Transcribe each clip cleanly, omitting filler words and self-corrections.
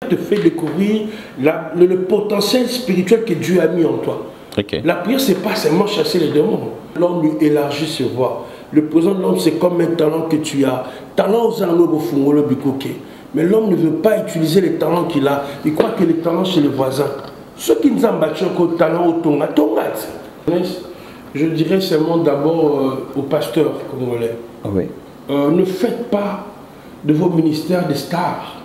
te fait découvrir le potentiel spirituel que Dieu a mis en toi. Okay. La prière, c'est pas seulement chasser les démons. L'homme lui élargit ses voies. Le présent de l'homme, c'est comme un talent que tu as. Talent aux armes au fond, le bicoquet. Mais l'homme ne veut pas utiliser les talents qu'il a. Il croit que les talents chez les voisins. Ceux qui nous ont battu au talent au tonga. Je dirais seulement d'abord aux pasteurs congolais. Oui. Ne faites pas de vos ministères des stars.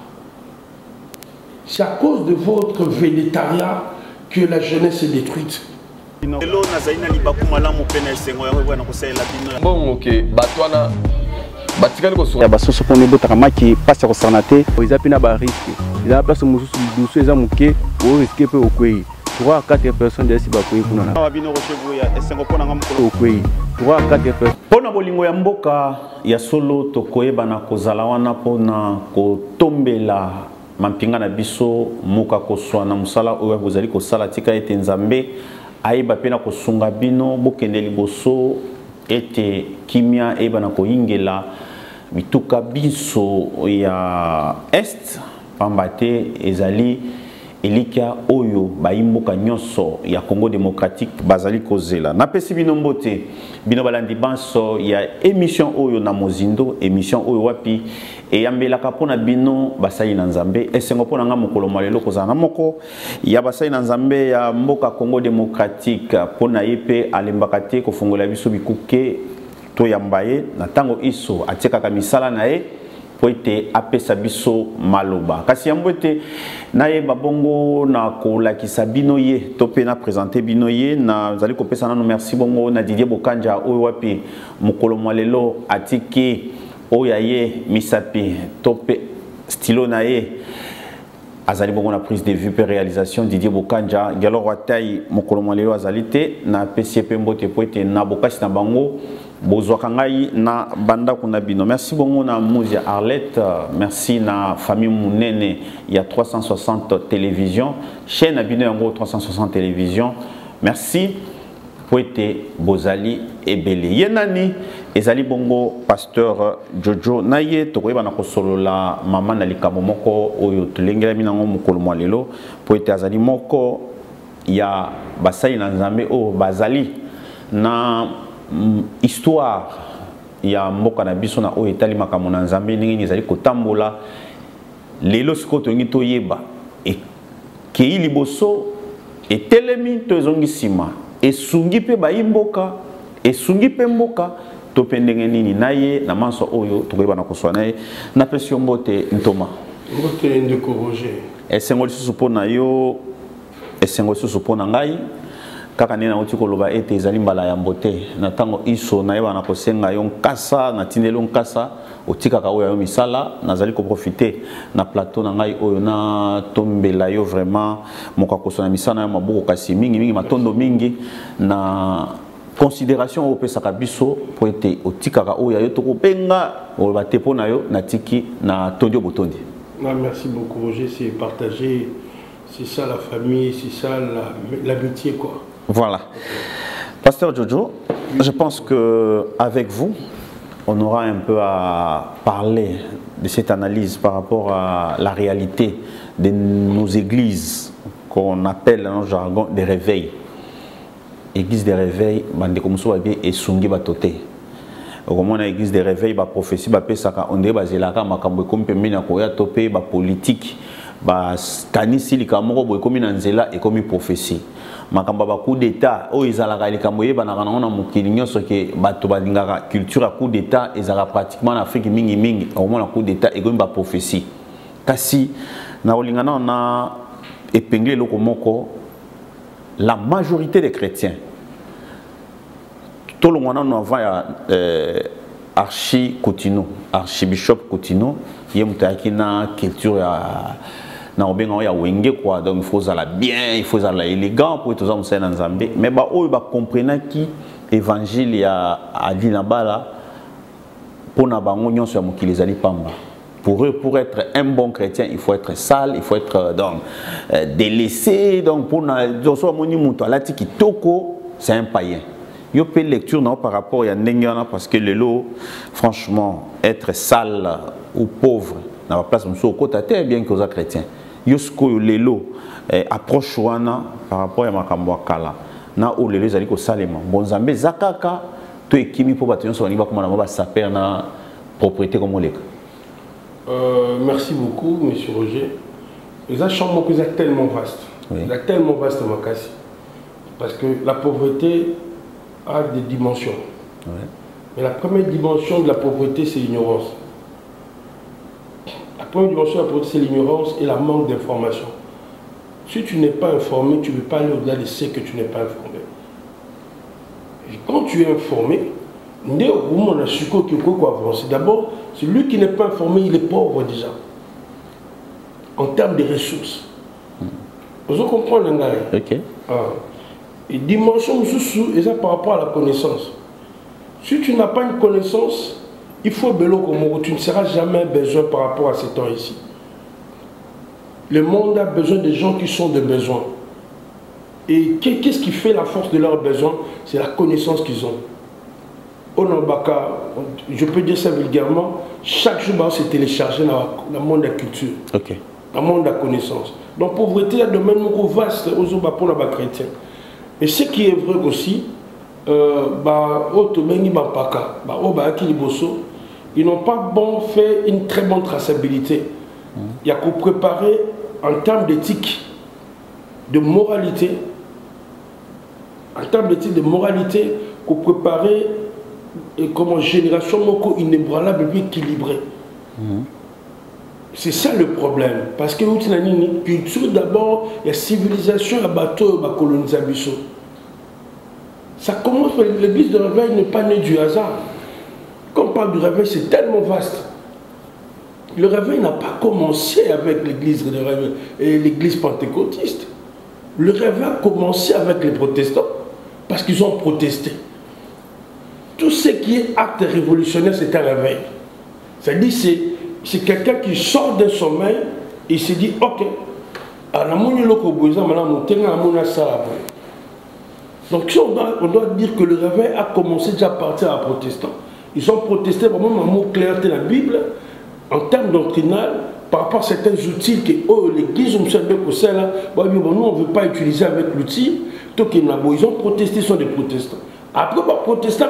C'est à cause de votre végétariat que la jeunesse est détruite. Bon, ok. Batouana. Batikali ko ya basoso pone botaka maki pasi ko sanate oza pina ba risque ila place mususu dusu eza muke o risque pe okwei 3 à 4 personnes de siba kwei kuna na babino ko chebu ya esengo pona ngamukolo okwei 3 à 4 personnes pona bolingo ya mboka ya solo tokoyeba na kozala wana pona kotombela mampinga na biso muka koswa na musala oyo bozali kosala tika ete nzambe ayeba pena kosunga bino bokende liboso ete kimia eba na koyingela bituka biso ya est pambate ezali elikia oyo baimboka nyonso ya Congo démocratique bazali kozela napesi bino mbote bino balandi banso ya émission oyo na mozindo émission oyo wapi eyambelaka pona bino basali na nzambe esengo pona nga mokolo malelo kozala na moko ya basali na nzambe ya mboka Congo démocratique pona yepe alembaka te kofungola biso bikuke to yambaye na tango iso atekaka misala na ye poete apesa biso maloba kasi yambote naye babongo na kolakisa bino ye to pe na présenter bino ye na zali kopesa nano merci bongo na Didier Bokanja oyo wapi mokolo malelo atiki oya ye misapi to pe stylo na ye azali bongo na prise de vue pe réalisation Didier Bokanja ngelo watai mokolo malelo azali te na PCP mbote poete na bokasi na bango bozwaka ngai na banda kuna bino merci bongo na Muzia Arlette merci na famille munene ya 360 télévision chaîne na bino yango 360 télévision merci poete bozali ebele yenani ezali bongo pasteur Jojo naye tokoyeba na kosolola mama na likambo moko oyo tulengela minango mokolo mwalelo poete azali moko ya basali na nzambe o bazali na histoire ya mboka na biso na oyo etali makambo na nzambe ndenge ezali kotambola lelo siko tongi toyeba ekei liboso etelemi to ezongi nsima esungi mpe bayimboka esungi mpe mboka to mpe ndenge nini na ye na manso oyo tokoyeba na koswa na ye napesi yo mbote ntoma mbote ndeko Roger esengo lisusu mpo na yo esengo lisusu mpo na ngai kaka nena oti koloba ete ezali mbala ya mbote na tango iso na yeba na kosenga yo nkasa na tindelo nkasa otikaka oyo yo misala nazali ko profiter na plateau na ngai oyo na tombela yo vraiment mokakoso na misana ya maboko kasi mingi matondo mingi na considération au pesaka biso po ete otikaka oyo yo tokopenga oloba te pona yo na tiki na tondio botondi. Merci beaucoup Roger, c'est partagé, c'est ça la famille, c'est ça l'amitié quoi. Voilà. Pasteur Jojo, je pense que avec vous, on aura un peu à parler de cette analyse par rapport à la réalité de nos églises qu'on appelle dans le jargon des réveils. Église des réveils, bande comme ça bien et sungi batoté. Au moment où l'église des réveils, la prophétie, la paix, ça on est basé là, makambo comme pemina koya topé, la politique, la kanisi likamoro boy comme nanzela et comme prophétie. Makamba ba coup d'état o izalaka likambo yeba na kana na mukili nyonso ke bato balingaka culture à coup d'état ezala pratiquement en Afrique mingi au moment coup d'état et comme ba prophétie. Kasi na olingana na épinglé loko moko la majorité des chrétiens tout le monde en avant ya archibishop Coutinho yé mutaki na culture ya na obenga ya wenge quoi donc il faut aller bien il faut aller élégant pour tout ça on sait dans Zambie mais ba oyo ba comprendre qui évangile ya ali na bala pona bango nyonso ya mokili ezali pamba pour eux pour être un bon chrétien il faut être sale il faut être donc délaissé donc pour na so moni muto alati kitoko c'est un païen yo pe lecture non par rapport ya ndengana parce que le lot franchement être sale ou pauvre na place muso côté bien que aux chrétiens yosko lelo approche wana par rapport à makambo kala na o lelo zali ko salema bonzambe zakaka to ekimi po bato nyonso bani bakoma na ba saper na propriété comme oleka. Merci beaucoup monsieur Roger. Les chambre que c'est tellement vaste. Oui. C'est tellement vaste Makassi. Parce que la pauvreté a des dimensions. Oui. Mais la première dimension de la pauvreté, c'est l'ignorance. La première dimension de la pauvreté, c'est l'ignorance et la manque d'information. Si tu n'es pas informé, tu ne peux pas aller au-delà de ce que tu n'es pas informé. Et quand tu es informé, d'abord, celui qui n'est pas informé, il est pauvre déjà. En termes de ressources. Vous comprenez le Ok. Et dimension sous et ça par rapport à la connaissance. Si tu n'as pas une connaissance, il faut tu ne seras jamais besoin par rapport à ces temps ici. Le monde a besoin de gens qui sont de besoin. Et qu'est-ce qui fait la force de leurs besoins? C'est la connaissance qu'ils ont. Au Nambaka, je peux dire ça vulgairement, chaque jour c'est téléchargé dans le monde de la culture, Ok. dans le monde de la connaissance. Donc pauvreté, il y a un domaine vaste aux chrétiens. Et ce qui est vrai aussi, ils n'ont pas fait une très bonne traçabilité. Il y a qu'à préparer en termes d'éthique, de moralité, qu'à préparer comme génération inébranlable et équilibrée. C'est ça le problème. Parce que culture d'abord, il y a civilisation, il y a bateau, il y a colonisation. Ça commence par l'église de réveil n'est pas née du hasard. Quand on parle du réveil, c'est tellement vaste. Le réveil n'a pas commencé avec l'église de réveil et l'église pentecôtiste. Le réveil a commencé avec les protestants parce qu'ils ont protesté. Tout ce qui est acte révolutionnaire, c'est un réveil. C'est-à-dire c'est quelqu'un qui sort d'un sommeil et il se dit ok, donc si on doit dire que le réveil a commencé déjà à partir à protestants. Ils ont protesté vraiment un mot clair de la Bible en termes doctrinal par rapport à certains outils que l'église nous on ne veut pas utiliser avec l'outil. Ils ont protesté, ils sont des protestants. Après, les protestants,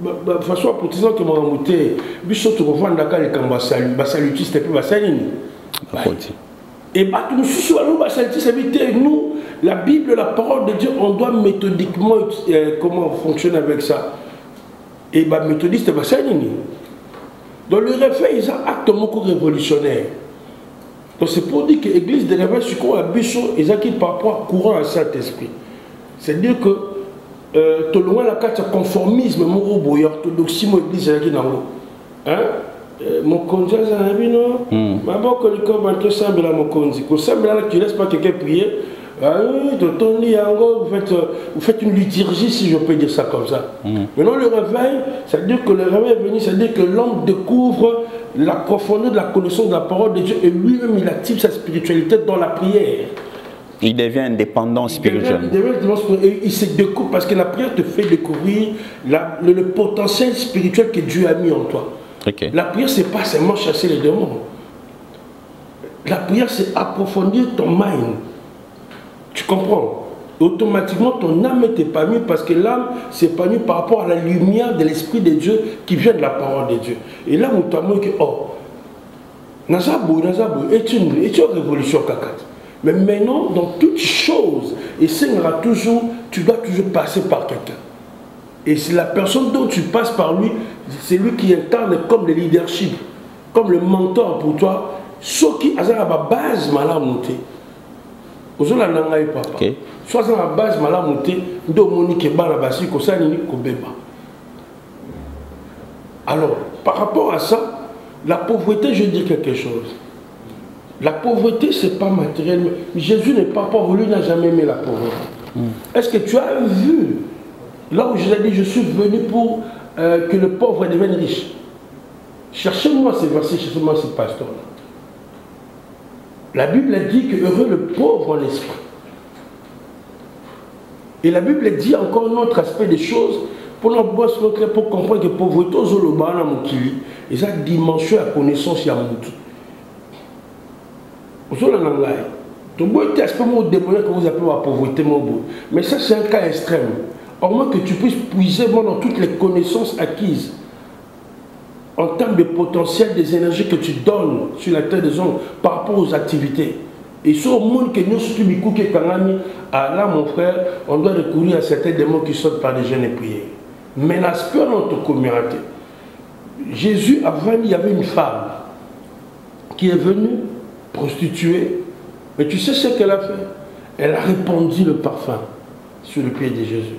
de façon protestant que monté, biso revendre la carte de basalutiste et puis basalini. Et nous, la Bible, la parole de Dieu, on doit méthodiquement comment fonctionner avec ça. Et méthodiste et basalini. Dans le réveil, ils ont un acte révolutionnaire. Donc c'est pour dire que l'église de réveil, c'est quoi biso, ils ont par rapport courant à Saint-Esprit. C'est-à-dire que tout le monde la carte conformisme mon robot orthodoxie mon église là qui hein mon conjoint ça n'a vu non ma bon que le corps va te sembler là mon conjoint que semble là tu laisses pas quelqu'un prier vous faites une liturgie si je peux dire ça comme ça. Maintenant le réveil, ça veut dire que le réveil est venu, ça veut dire que l'homme découvre la profondeur de la connaissance de la parole de Dieu et lui-même il active sa spiritualité dans la prière. Il devient indépendant spirituel. Il se découvre parce que la prière te fait découvrir le potentiel spirituel que Dieu a mis en toi. Okay. La prière, c'est pas seulement chasser les démons. La prière, c'est approfondir ton mind. Tu comprends? Automatiquement, ton âme est épanouie parce que l'âme s'épanouit par rapport à la lumière de l'Esprit de Dieu qui vient de la parole de Dieu. Et là, on t'a dit que, oh, Nazabou, est une révolution kakate. Mais maintenant, dans toutes choses, et tu dois toujours passer par quelqu'un. Et c'est la personne dont tu passes par lui, c'est lui qui incarne comme le leadership, comme le mentor pour toi. Ce qui a la base malade montée. Soit la base malade montée, alors, par rapport à ça, la pauvreté, je dis quelque chose. La pauvreté, ce n'est pas matériel. Jésus n'est pas pauvre, lui n'a jamais aimé la pauvreté. Est-ce que tu as vu, là où Jésus a dit, je suis venu pour que le pauvre devienne riche? Cherchez-moi ces versets, cherchez-moi ces pasteurs-là. La Bible a dit que heureux le pauvre en esprit. Et la Bible dit encore un autre aspect des choses pour comprendre que la pauvreté, et cette dimension à connaissance, il y a que vous appelez la pauvreté, mais ça c'est un cas extrême. Au moins que tu puisses puiser dans toutes les connaissances acquises en termes de potentiel des énergies que tu donnes sur la terre des hommes par rapport aux activités. Et sur le monde que nous sommes, là mon frère, on doit recourir à certains démons qui sortent par des jeûnes et prières. Mais l'aspect de notre communauté, Jésus, avant, il y avait une femme qui est venue prostituée. Mais tu sais ce qu'elle a fait? Elle a répandu le parfum sur le pied de Jésus.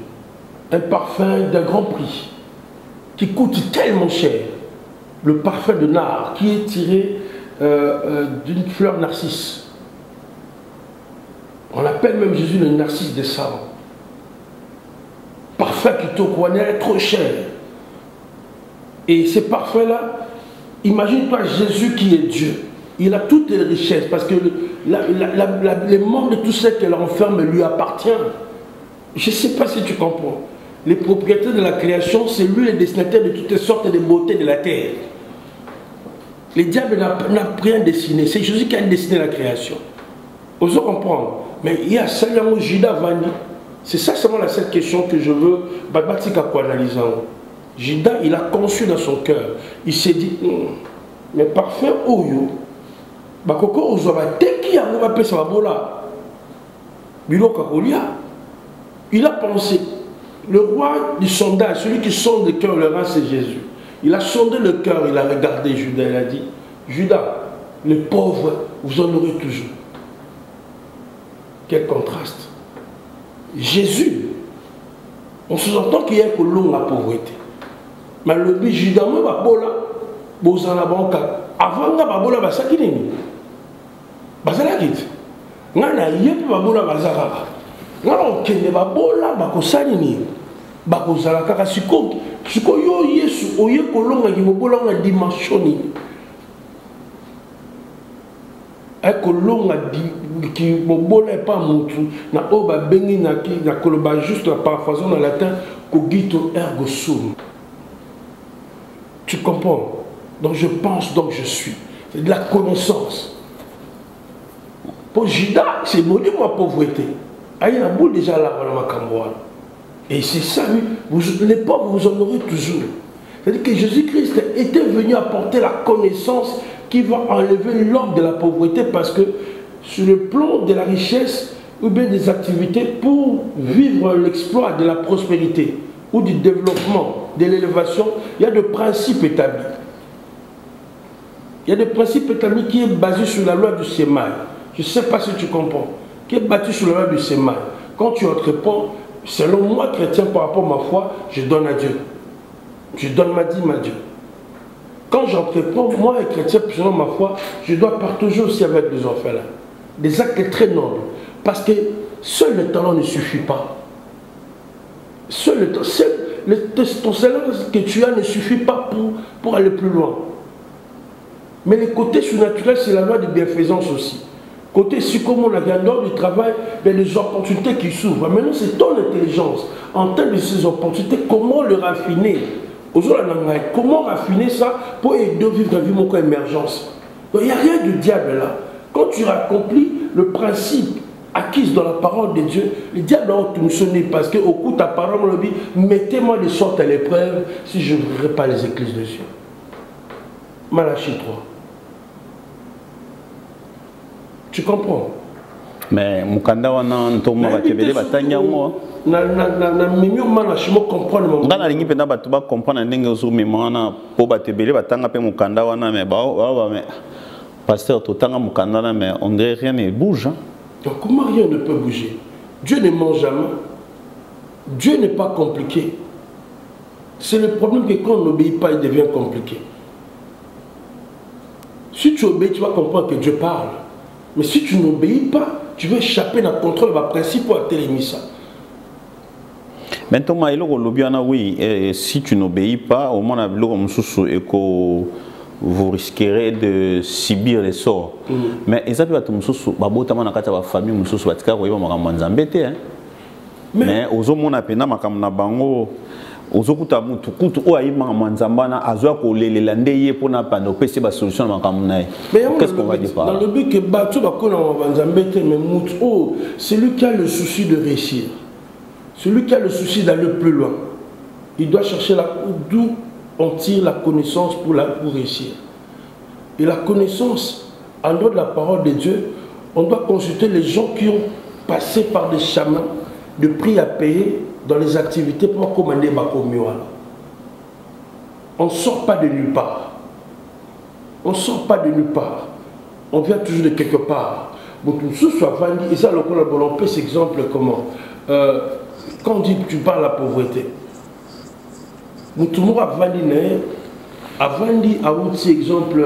Un parfum d'un grand prix qui coûte tellement cher. Le parfum de nard qui est tiré d'une fleur narcisse. On appelle même Jésus le narcisse des savants. Parfum qui est trop cher. Et ces parfums-là, imagine-toi Jésus qui est Dieu. Il a toutes les richesses parce que les morts de tout ce qu'elle renferme lui appartient. Je ne sais pas si tu comprends. Les propriétaires de la création, c'est lui le destinataire de toutes sortes de beautés de la terre. Le diable n'a rien dessiné. C'est Jésus qui a dessiné la création. Osons comprendre. Mais il y a seulement Judas Vani. C'est ça seulement la seule question que je veux analyser. Judas, il a conçu dans son cœur. Il s'est dit, mais parfait, Oyo. Bakoko Ozoba, Teki Yango Pesa Babola. Il a pensé. Le roi du sondage, celui qui sonde le cœur, le roi, c'est Jésus. Il a sondé le cœur, il a regardé Judas, il a dit, Judas, les pauvres, vous en aurez toujours. Quel contraste. Jésus, on sous-entend qu'il y a que l'on la pauvreté. Mais le but, Judas, moi, Babola, Bozana Banka, avant Babola, Basakini, Basalakit, Nana Yep Babola Bazara, Nana Kende Babola, Bakosanini, Bakozala Kaka Siko, Siko Yo Yesu, Oye Kolonga, Gibobola, on a dimensionné. Kolonga qui Bobola pas moutou, na Oba Bengi, na Koloba, juste la paraphrasation en latin, Cogito ergo sum. Tu comprends? Donc je pense, donc je suis. C'est de la connaissance. Pour Judas, c'est maudit ma pauvreté. Il y a un bout déjà là dans ma camboire. Et c'est ça, les pauvres, vous en aurez toujours. C'est-à-dire que Jésus-Christ était venu apporter la connaissance qui va enlever l'homme de la pauvreté parce que sur le plan de la richesse ou bien des activités pour vivre l'exploit de la prospérité ou du développement, de l'élévation, il y a des principes établis. Il y a des principes établis qui est basé sur la loi du sémail. Je ne sais pas si tu comprends. Qui est bâti sur la loi du sémail. Quand tu entreprends, selon moi, chrétien, par rapport à ma foi, je donne à Dieu. Je donne ma dîme à Dieu. Quand j'entreprends, moi, chrétien, selon ma foi, je dois partager aussi avec les orphelins. Des actes très nobles. Parce que seul le talent ne suffit pas. Ton salaire que tu as ne suffit pas pour aller plus loin. Mais le côté surnaturel, c'est la loi de bienfaisance aussi. Côté psychomo, la grandeur du travail, les opportunités qui s'ouvrent. Maintenant, c'est ton intelligence. En termes de ces opportunités, comment le raffiner? Comment raffiner ça pour aider à vivre la vie mon émergence? Il n'y a rien de diable là. Quand tu accomplis le principe acquis dans la parole de Dieu, le diable va te sonner parce qu'au coup ta parole me dit, mettez-moi de sorte à l'épreuve si je n'ouvrirai pas les écluses de Dieu. Malachie 3. Tu comprends? Mais Mukanda wana ntoma batebele batanya ngo na mimio Malachie mo comprendre mo ngana lingi penda batu ba comprendre ndenge ozo mimana po batebele batanga pe Mukanda wana mais mais pasteur totanga Mukanda na mais on dirait rien ne bouge hein? Donc comment rien ne peut bouger? Dieu ne ment jamais. Dieu n'est pas compliqué. C'est le problème que quand on n'obéit pas, il devient compliqué. Si tu obéis, tu vas comprendre que Dieu parle. Mais si tu n'obéis pas, tu vas échapper dans le contrôle de principe pour atteindre ça. Maintenant, oui, si tu n'obéis pas, au moins vous risquerez de subir les sorts. Mais ils ont famille, mais aux hommes, on a bango. ozokuta mutu kutu o ayima mwanzambana azwa ko lelela ndeye pona pano pese ba solution makamunaye. Qu'est-ce qu'on va dire par dans le but que bato ba kona mwanzambete mais mutu oh celui qui a le souci de réussir, celui qui a le souci d'aller plus loin, il doit chercher d'où on tire la connaissance pour réussir. Et la connaissance, en dehors de la parole de Dieu, on doit consulter les gens qui ont passé par des chemins de prix à payer dans les activités pour commander Bakomiwana. On ne sort pas de nulle part. On ne sort pas de nulle part. On vient toujours de quelque part. Et ça, on peut cet exemple comment quand on dit que tu parles de la pauvreté, nous tournons à Vandine, avant dit à un petit exemple,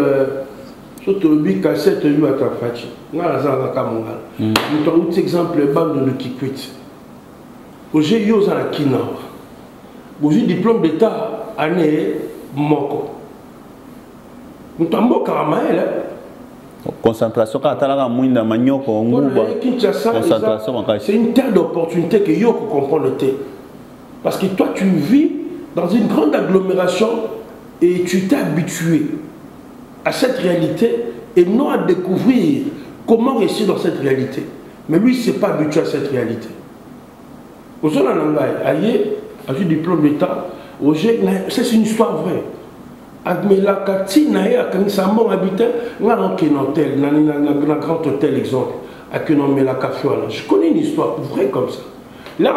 surtout le but cassette, tu as fait. Nous avons un petit exemple, bande de Kikwit. Aujourd'hui, il y a un Kina. Aujourd'hui, diplôme d'État, année Moko. Nous avons un Karamaël. Concentration, quand tu as un mouine de manioc, c'est une terre d'opportunité que Yoko comprend le thé. Parce que toi, tu vis dans une grande agglomération et tu t'es habitué à cette réalité et non à découvrir comment réussir dans cette réalité. Mais lui, il ne s'est pas habitué à cette réalité. Aujourd'hui, il a eu diplôme d'État. C'est une histoire vraie. Mais la Kati n'a pas habité dans un grand hôtel, exemple. Je connais une histoire vraie comme ça. Là,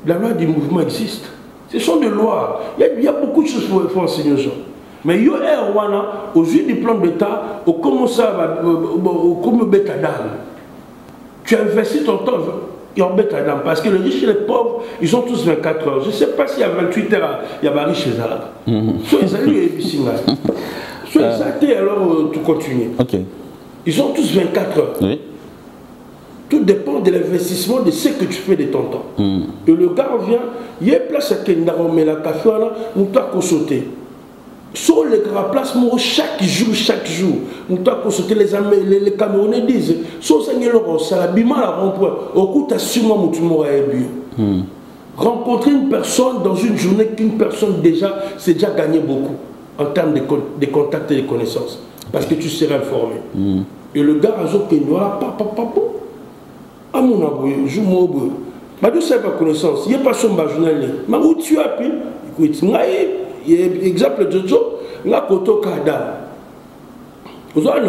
la loi du mouvement existe. Ce sont des lois. Il y a beaucoup de choses pour faire enseigner aux gens. Mais il y a aujourd'hui diplôme d'État, au commence à comme bêta d'âme. Tu investis ton temps. Parce que les riches et les pauvres, ils ont tous 24 heures. Je ne sais pas s'il y a 28 heures, il y a des riches et des arabes. Soit ils allaient soit ils allaient, alors tout continue. Ils ont tous 24 heures. Oui. Tout dépend de l'investissement de ce que tu fais de ton temps. Et le gars revient, il y a place à Kendaro, mais la café, on t'a sauté. Sur les grands places, chaque jour, on t'a consulté les Camerounais disent, sur ça bima la rond-point, au coup, tu as sûrement bio. Rencontrer une personne dans une journée qu'une personne déjà, c'est déjà gagné beaucoup en termes de contacts et de connaissances. Parce que tu seras informé. Et le gars a dit que nous pas bon. À mon aboué, je m'en vais. Je ne sais pas connaissance, il n'y a pas son journal. Mais où tu as pu, écoute, il y a exemple de Jojo, la koto kada. Vous avez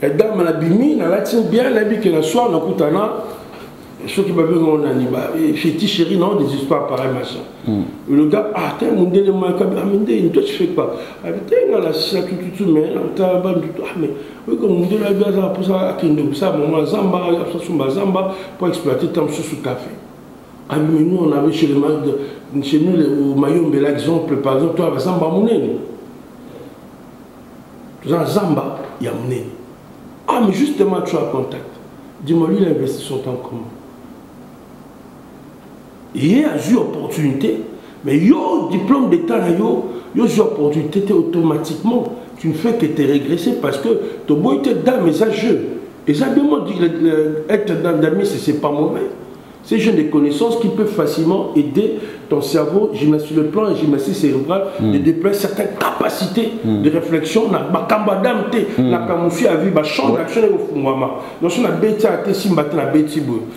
un dame la bimi, la latine bien, la bi que la soir, la koutana, ceux qui m'avaient dit, fétiche chérie, non, des histoires pareilles, machin. Le gars, ah, t'es mon délai, moi, toi tu fais quoi? Ah, t'es là, c'est tout, mais, t'as pas du tout, ah, mais, oui, comme mon délai, pour ça, à Kindo, ça, mon Zamba, Zamba, pour exploiter tant sous café. Ah, mais nous, on avait chez nous, au Mayombe, l'exemple, par exemple, toi, Zamba Mouneni. Zamba, il y a Mouneni. Ah, mais justement, tu as contact. Dis-moi, lui, il a investi son temps comment? Il y a eu opportunité, mais il y a diplôme d'État, il y a eu opportunité automatiquement. Tu ne fais que te régresser parce que tu as beau être dans mes âges. Et ça demande être dans d'amis, ce n'est pas mauvais. C'est juste des connaissances qui peuvent facilement aider ton cerveau, gymnastique sur le plan et gymnastique cérébrale, de déployer certaines capacités de réflexion. Donc,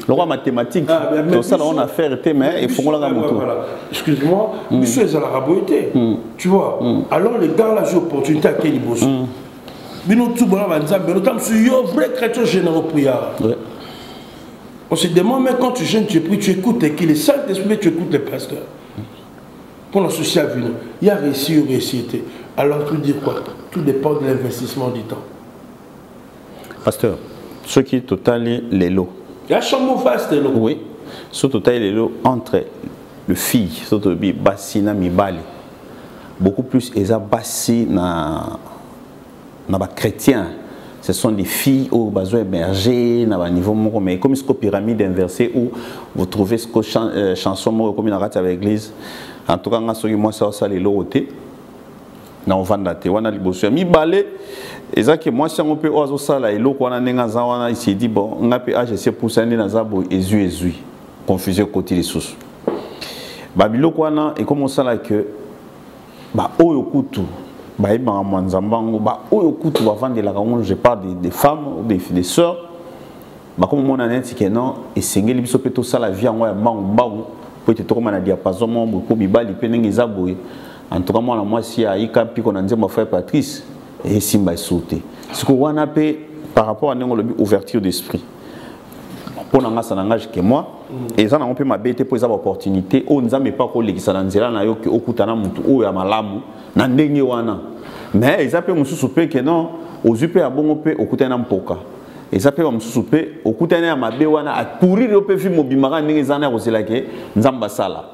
le roi mathématique, tout ça, on a fait, mais il faut qu'on l'a montré. Excuse-moi, monsieur est à la raboité. Tu vois, alors les gars, là, j'ai l'opportunité à quel niveau. Vrai chrétien généraux prière. On se demande, mais quand tu gênes, tu pries, tu écoutes qui les Saint-Esprit, tu écoutes les pasteurs. Pour l'associer à venir, il y a réussi ou réussite. Alors, tout dire quoi? Tout dépend de l'investissement du temps. Pasteur, ce qui est total, les lots. Il y a un champ vaste, les lots. Oui, ce total, les lots entre le fille, surtout le bassina mibali. Beaucoup plus, ils ont bassi na chrétien. Ce sont des filles au besoin émergé à un niveau mais comme une pyramide inversée où vous trouvez ce chanson comme une rate avec l'église. En tout cas, moi ça les lotés. On va dater, on a les bossus. Mi balé, et ça que moi si on peut oiseau ça là et l'eau qu'on a n'engaza on a ici dit bon on a pu AGC pour ça n'engaza bon ezu confusion côté les sous. Babiloko wana et comme ça là que ba oyo kutu ba iba mwanzambango ba oyo kutu ba vendre la quand je parle des femmes ou des sœurs ba comme mon aneti que non et sengeli biso peto ça la vie en ya mbangu pour te tokoma na diapason mo beaucoup bibali penenge zaboye en tout cas moi la moi si a ika piko na nzemba frère Patrice et simba sauté ce que wana pe par rapport à l'ouverture d'esprit pour n'en engage que moi et ça n'a pas ma bête pour avoir opportunité on nous a mis pas qu'on l'église dans zéla na yo que au kutana mutu o ya malamu na ndenge wana mais ils appellent musu souper que non aux upe à bon pe au kutana mpoka ils appellent musu souper au kutana mabe wana à pourrir au pe fi mobimara ndenge zana ko zela ke nzamba sala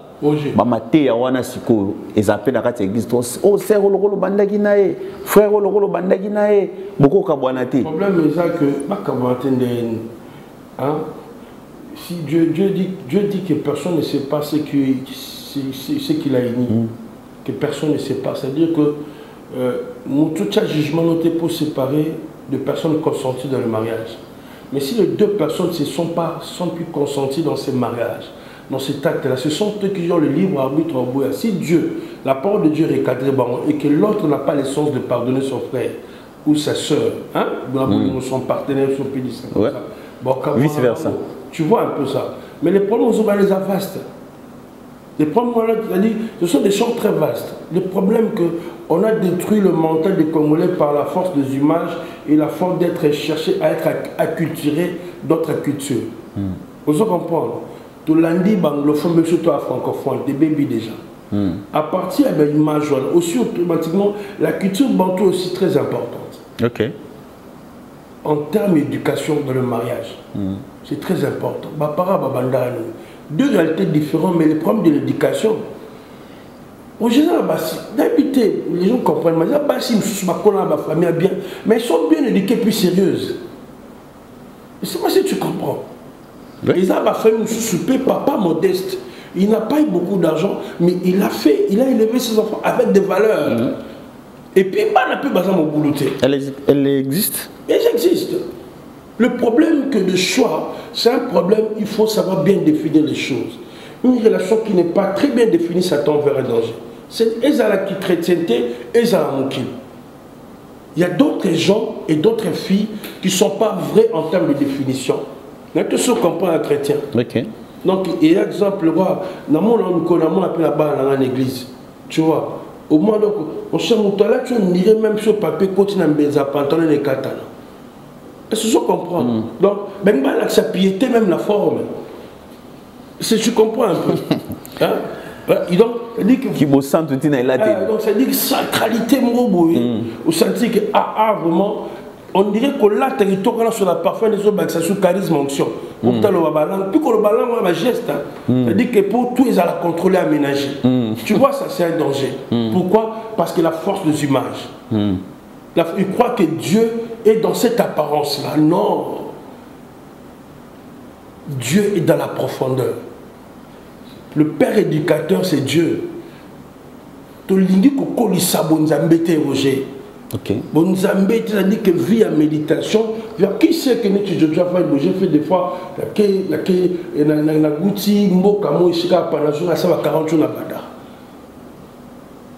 ba mate ya wana siko ils appellent à l'église oh frère lokolo bandaki nae frère lokolo bandaki nae boko ka bwana te problème est ça que ba ka bwatende hein. Si Dieu dit que personne ne sait pas ce qu'il a émis, que personne ne sait pas, c'est-à-dire que tout jugement n'est pas séparé de personnes consenties dans le mariage. Mais si les deux personnes ne sont plus consenties dans ce mariage, dans cet acte-là, ce sont eux qui ont le libre arbitre au bout. Si Dieu, la parole de Dieu est cadrée et que l'autre n'a pas l'essence de pardonner son frère ou sa soeur, hein, son partenaire, son pénis, ouais. Bon, vice versa. Tu vois un peu ça. Mais les problèmes sont les vastes. Les problèmes, ce sont des champs très vastes. Le problème qu'on a détruit le mental des Congolais par la force des images et la force d'être cherché à être acculturé d'autres cultures. Vous comprenez? Tout lundi, anglophone, mais surtout à francophone, des bébés déjà. À partir de l'image, aussi automatiquement, la culture bantou est aussi très importante. Ok. En termes d'éducation dans le mariage. C'est très important. Deux réalités différentes, mais le problème de l'éducation. Au général, d'habiter, les gens comprennent, mais ils sont bien éduqués, plus sérieuses. Je ne sais pas si tu comprends. Ils ont fait un souper, papa modeste. Il n'a pas eu beaucoup d'argent, mais il a élevé ses enfants avec des valeurs. Et puis, il n'a plus besoin de boulot. Elle existe? Elles existent. Le problème que le choix, c'est un problème, il faut savoir bien définir les choses. Une relation qui n'est pas très bien définie, ça tombe vers un danger. C'est la chrétienté et la moukine. Il y a d'autres gens et d'autres filles qui ne sont pas vraies en termes de définition. Il y a tout ce qu'on comprend un chrétien. Ok. Donc, il y a exemple, on appelle là-bas dans l'église. Tu vois, au moins, on se là, tu dirais même sur papier, continue à pantalon et katana. Est-ce que je comprends? Donc, ben, sa piété, même la forme. Tu comprends un peu. Hein? Donc, ça dit que. Qui me sent tout là. Donc, ça dit que sacralité, vous sentez que, vraiment, on dirait que là, territoire sur la parfum des autres, ça sous charisme, onction. Puis que le ballon, on a un geste. Ça dit que pour tout, ils ont la contrôler, aménager. Tu vois, ça, c'est un danger. Pourquoi? Parce que la force des images. Il croit que Dieu est dans cette apparence-là. Non. Dieu est dans la profondeur. Le Père éducateur, c'est Dieu. Tu dis que Roger. Bonzambe, c'est-à-dire que vie à méditation, qui sait que tu dois faire, j'ai fait des fois, na gouti, mboka mo ishika panazuna, ça va 40 jours na bada.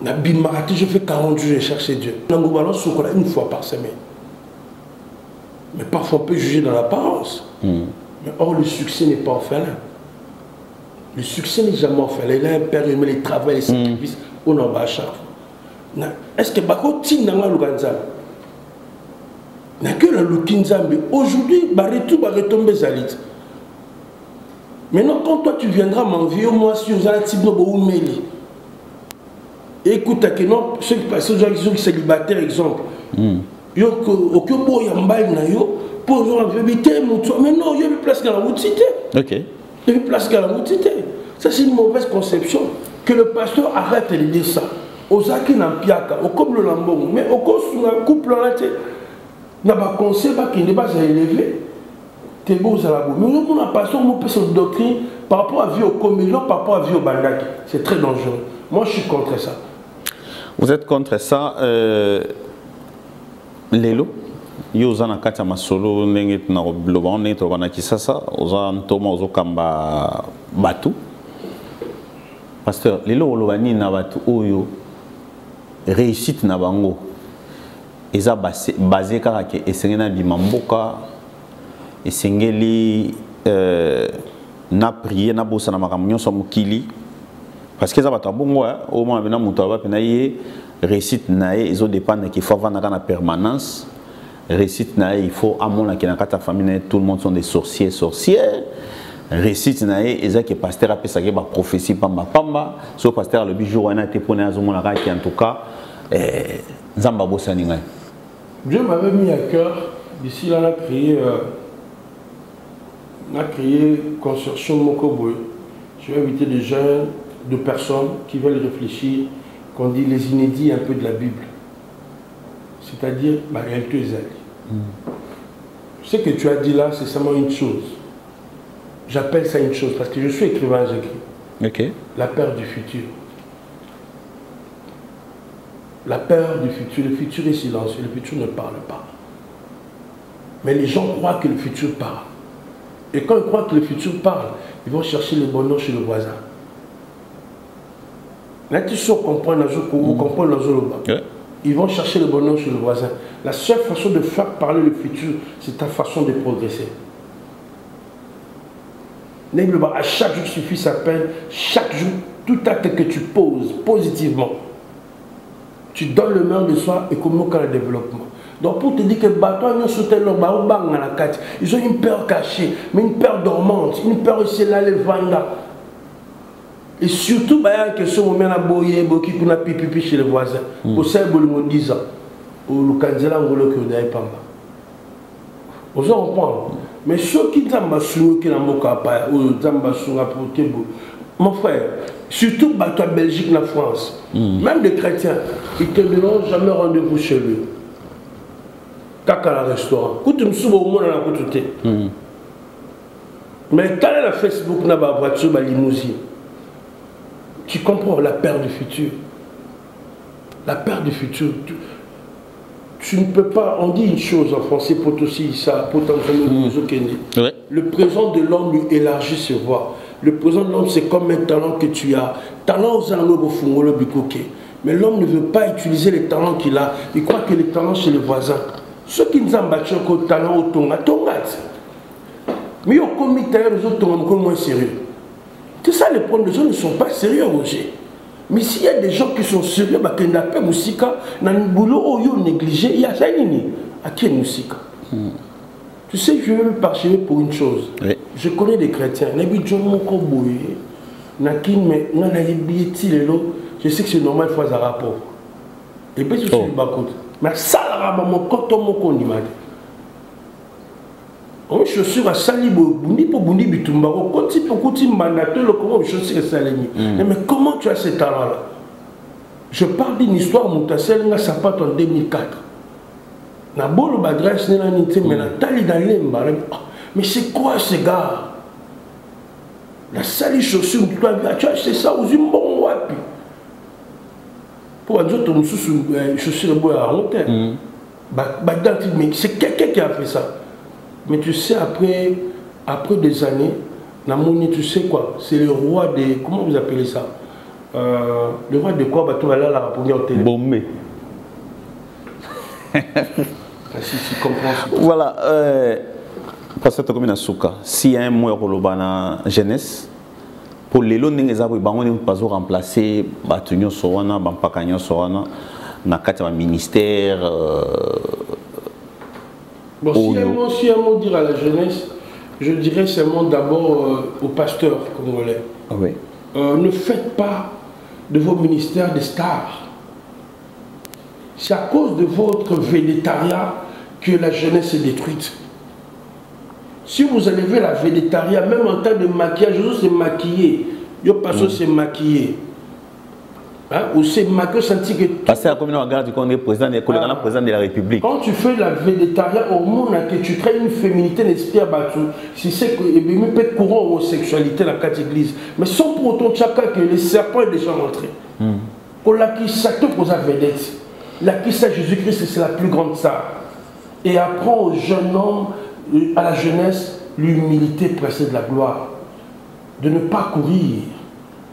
Na bimarati, je fais 40 jours, je cherche Dieu. Nango balance une fois par semaine. Mais parfois on peut juger dans l'apparence. Mais or le succès n'est pas orphelin. Le succès n'est jamais orphelin. Il a un père, il met les travaux, les sacrifices, on en va à chaque fois. Est-ce que Bako Tinanga Luganzam n'a que la Lukinzambe aujourd'hui, Baretou va retomber Zalit. Maintenant, quand toi tu viendras m'envier, moi si vous allez Tibno Boumeli, écoute, ceux qui sont célibataires, exemple, au Kyobo Yambay Nayo, pour éviter mon toit, mais non, il y a une place dans la route cité. Ok. Il y a une place dans la route cité. Ça, c'est une mauvaise conception. Que le pasteur arrête de dire ça. Ozaki na piaka, au comme le lambon, mais au cause de la couple en été, n'a pas conseil qui n'est pas élevé. T'es beau à la boue. Mais nous, on a pas son doctrine par rapport à vie au comédien, par rapport à vie au bandaki. C'est très dangereux. Moi, je suis contre ça. Vous êtes contre ça, Lélo? Yoza na kati ya masolo ndenge na loba ndenge to bana kisasa oza ntoma ozo kamba batu Pasteur, les lois olobani na batu oyo réussite na bango. Eza basé kaka ke esengeli na bimamboka, esengeli na prier na bosa na makambo nyonso mokili. Parce que ça va bongo au moins maintenant muto ba pena ye réussite na ye ezo dépendre qu'il faut vendre na permanence. Réussite na ye il faut amona ke na kata famille tout le monde sont des sorcières. Réussite na ye eza ke pasteur a pesa ke ba prophétie pamba pamba. So pasteur le jour wana te pona azomona ka ki en tout cas nzamba bosa ni ngai. Dieu m'avait mis à cœur d'ici là on a créé Consortium Mokoboy. Je vais inviter des jeunes, de personnes qui veulent réfléchir, qu'on dit les inédits un peu de la Bible. C'est-à-dire, la réalité est ce que tu as dit là, c'est seulement une chose. J'appelle ça une chose parce que je suis écrivain, j'écris. Okay. La peur du futur. La peur du futur. Le futur est silencieux, le futur ne parle pas. Mais les gens croient que le futur parle. Et quand ils croient que le futur parle, ils vont chercher le bonheur chez le voisin. Ils vont chercher le bonheur chez le voisin. La seule façon de faire parler le futur, c'est ta façon de progresser. À chaque jour suffit sa peine. Chaque jour, tout acte que tu poses positivement, tu donnes le meilleur de soi et comment le développement. Donc pour te dire que ils ont une peur cachée, mais une peur dormante, une peur aussi là les vanda. Et surtout, il y a que ce moment là qui kuna pipi chez les voisins. Au sein de le 10 ans, au Lukanzela ngolo que d'ailleurs pas. Vous en comprenez. Mais ceux qui t'ont soumis qui n'ont pas pas ou t'ont soumis pour Tebo, mon frère, surtout en Belgique, la France, même des chrétiens, ils te donneront jamais rendez-vous chez lui. Kaka la restaurant. Quand tu me souviens au monde à la côté. Mais quand la Facebook n'a pas voiture, la limousine. Tu comprends la peur du futur. La peur du futur. Tu ne peux pas. On dit une chose en français, pour aussi ça, potentiellement. Le présent de l'homme lui élargit ses voies. Le présent de l'homme, c'est comme un talent que tu as. Talent aux anneaux au fond, le bicoquet. Mais l'homme ne veut pas utiliser les talents qu'il a. Il croit que les talents chez les voisins. Ceux qui nous ont battu au talent au tonga, mais au comité, les autres sont encore moins sérieux. C'est ça le problème, les gens ne sont pas sérieux, Roger. Mais s'il y a des gens qui sont sérieux, bah, qu'ils n'appellent Moussika, dans le boulot, ils ont négligé, il y a ça, à qui est Moussika? Tu sais, je vais me parcher pour une chose. Oui. Je connais des chrétiens, je sais que c'est normal, il faut un rapport. Et puis, je suis le bas-côté. Mais ça, mon coton, mon condiment. Je suis à Salibo, pour Bundi Bitumba, mais comment tu as ce talent-là? Je parle d'une histoire, Moutassel, ça part en 2004. Mais c'est quoi ce gars? La salle chaussure, tu as acheté ça aux bon wapi. Pour dire que chaussure de bois à honte. Mais c'est quelqu'un qui a fait ça. Mais tu sais, après des années, tu sais quoi? C'est le roi des... Comment vous appelez ça? Le roi de quoi? Tu vas là la répondre en télé. Bombé. Si tu comprends. Voilà. Parce que tu as souka. S'il y a un mot dans la jeunesse, pour les lots, ils ne pas remplacer Batunyo Sowana, Bampakanyo Sowana, dans le ministère. Bon, si un mot dire à la jeunesse, je dirais seulement d'abord aux pasteurs congolais. Oui. Ne faites pas de vos ministères des stars. C'est à cause de votre végétariat que la jeunesse est détruite. Si vous enlevez la végétariat, même en temps de maquillage, vous c'est maquillé. Yo passo c'est maquillé. Hein? Ou c'est maquillé, senti que... Parce que comme on regarde le président de la République. Quand tu fais la végétariat au monde, que tu crées une féminité, n'esprit à battu, si c'est que il peut être courant homosexualité dans la église. Mais sans pour autant chacun que le serpent est déjà rentré. Pour la qui chacun pose la vedette. La qui sait Jésus-Christ, c'est la plus grande star. Et apprend aux jeunes hommes, à la jeunesse, l'humilité précède la gloire. De ne pas courir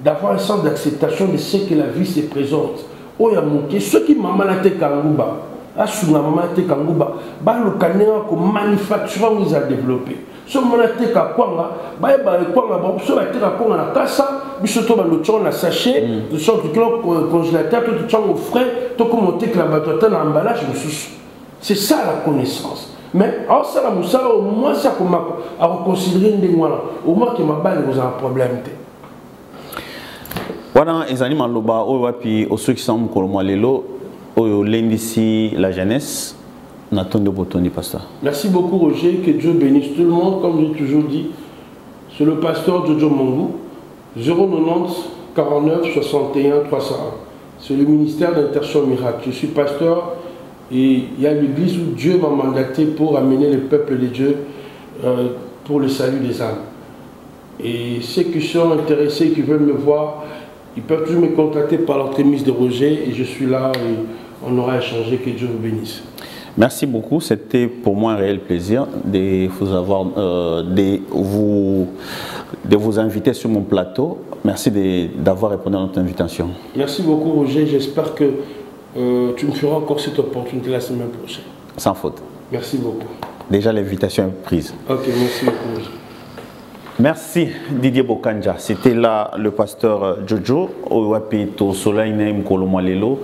d'avoir un sens d'acceptation de ce que la vie se présente. Oya moké, ceux qui maman la te kanguba, asuna maman la te kanguba, ba le kanera ko manufacture nous a développé. Ce moment la te kakwanga, ba kwanga ba so la te kakwanga na kasa, bisoto ba le tchon na sachet, de sorte que le congélateur tout tchon au frais, to commenter que la batata na emballage c'est ça la connaissance. Mais en ça la moussa au moins ça comme à reconsidérer des mois au moins que ma balle vous a un problème. Voilà, les animaux loba au wapi au ceux qui sont kolomwa lelo au l'indisi la jeunesse n'attendez botoni pasteur. Merci beaucoup Roger, que Dieu bénisse tout le monde comme j'ai toujours dit. C'est le pasteur Jojo Mongou 090 49 61 301. C'est le ministère d'Intercession Miracle. Je suis pasteur et il y a l'église où Dieu m'a mandaté pour amener le peuple de Dieu pour le salut des âmes. Et ceux qui sont intéressés, qui veulent me voir, ils peuvent toujours me contacter par l'entremise de Roger et je suis là et on aura échangé. Que Dieu vous bénisse. Merci beaucoup, c'était pour moi un réel plaisir de vous avoir, de vous inviter sur mon plateau. Merci d'avoir répondu à notre invitation. Merci beaucoup Roger, j'espère que tu me feras encore cette opportunité la semaine prochaine. Sans faute. Merci beaucoup. Déjà l'invitation est prise. Ok, merci beaucoup Roger. Merci Didier Bokanja. C'était là le pasteur Jojo Owapito Solaine Mkolomwalelo.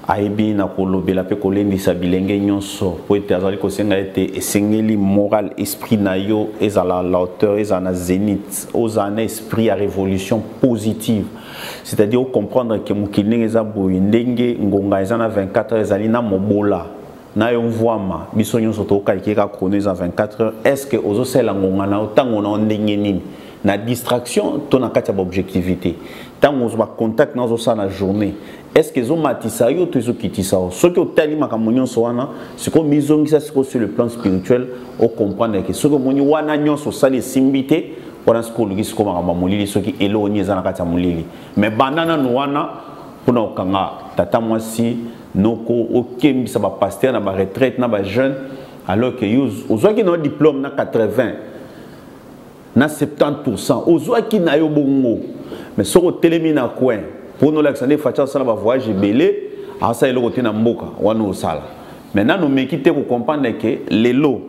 Aibi na kolobela pe kolendi sa bilenge nyonso po ete azali kosenga ete esengeli moral esprit na yo ezala la hauteur ezana zénith ozana esprit à révolution positive, c'est-à-dire comprendre que mokili ndenge eza boye ndenge ngonga ezana 24 heures ezali na mobola na yo mvwama biso nyonso tokalikeka krono eza 24 heures. Est-ce que ozosala ngonga na otango na ndenge nini na distraction to na kati ya objectivité tango ozoba contact na ozosala na journée? Est-ce que ont matissa yo to kitisa ce que tali makambo nyonso wana siko mizongisa siko sur le plan spirituel au comprendre que ce que moni wana nyonso sali simbité wana siko lugisi ko makambo mulili soki eloni ezana kati ya mulili mais banana no wana pona okanga tata mwasi noko okembisa ba pasteur na ba retraite na ba jeune alors que yo ozwaki na diplôme na 80 na 70% ozwaki na yo bongo mais soko telemi na coin pour nous Alexandre Facha ça va voyage belé à ça il côté na mboka wana osala maintenant nous mekite ko comprendre que les lots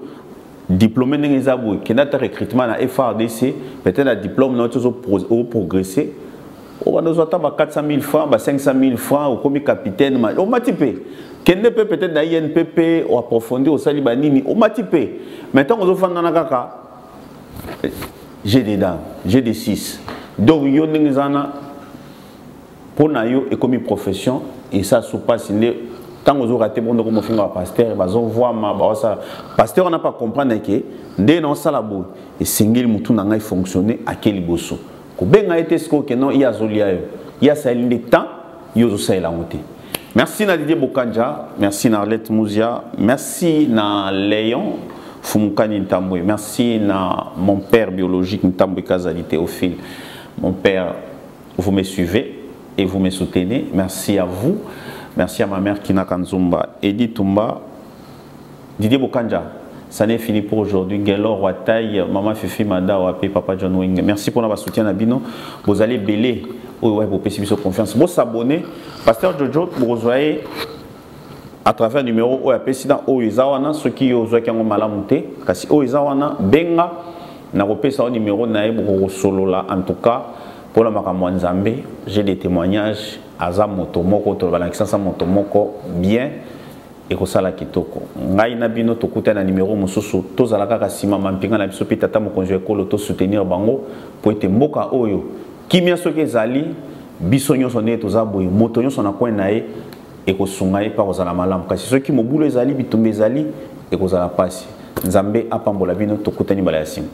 diplômé n'engezabou qui n'a pas recrutement na FRDC peut-être la diplôme n'a pas progressé on va nous attendre 400 000 francs 500 000 francs au comme capitaine au matipé kende peut-être na INPP ou approfondir au saliba nini au matipé maintenant on va faire na kaka j'ai des dents j'ai des 6 donc yo n'engezana pour nayo et comme profession et ça se passe tant aux raté bon comme on pasteur bazon voit ma ça pasteur on n'a pas comprendre que dès non ça la boue et single mutu na ngai fonctionner à quel bosso ko benga été ce que non il y a zolia il y a ça le temps yo zo ça la monter. Merci na Didier Bokanja, merci na Arlette Mouzia, merci na Léon Fumukani Ntambwe, merci na mon père biologique Ntambwe Kazali Théophile. Mon père, vous me suivez et vous me soutenez. Merci à vous. Merci à ma mère Kina Kanzumba, Edith Tumba, Didier Bokanja. Ça n'est fini pour aujourd'hui. Gelor Wataï, Maman Fifi Mada, Wapé, Papa John Wing. Merci pour notre soutien à Bino. Vous allez belé. Vous pouvez confiance. Vous s'abonnez. Pasteur Jojo, vous voyez à travers le numéro OAP Sida Oizawana, ceux qui ont malamonté. Kasi Oizawana, Benga, n'a repé ça au numéro Naïb Solo là. En tout cas, pour la Makamouanzambe, j'ai des témoignages. Azam Motomoko, Tolbalaxansa Motomoko, bien. Et que ça la kitoko. Ngai na bino tokuta na numéro mususu tozalaka kasima mampinga na biso pitata mo konjoe ko loto soutenir bango po ete mboka oyo kimia soki ezali biso nyonso ne tozaboye moto nyonso na coin na ye e ko sunga e pa kozala malamu kasi soki mobulo ezali bitumba ezali e kozala pasi nzambe apambola bino tokuta ni bala ya simu.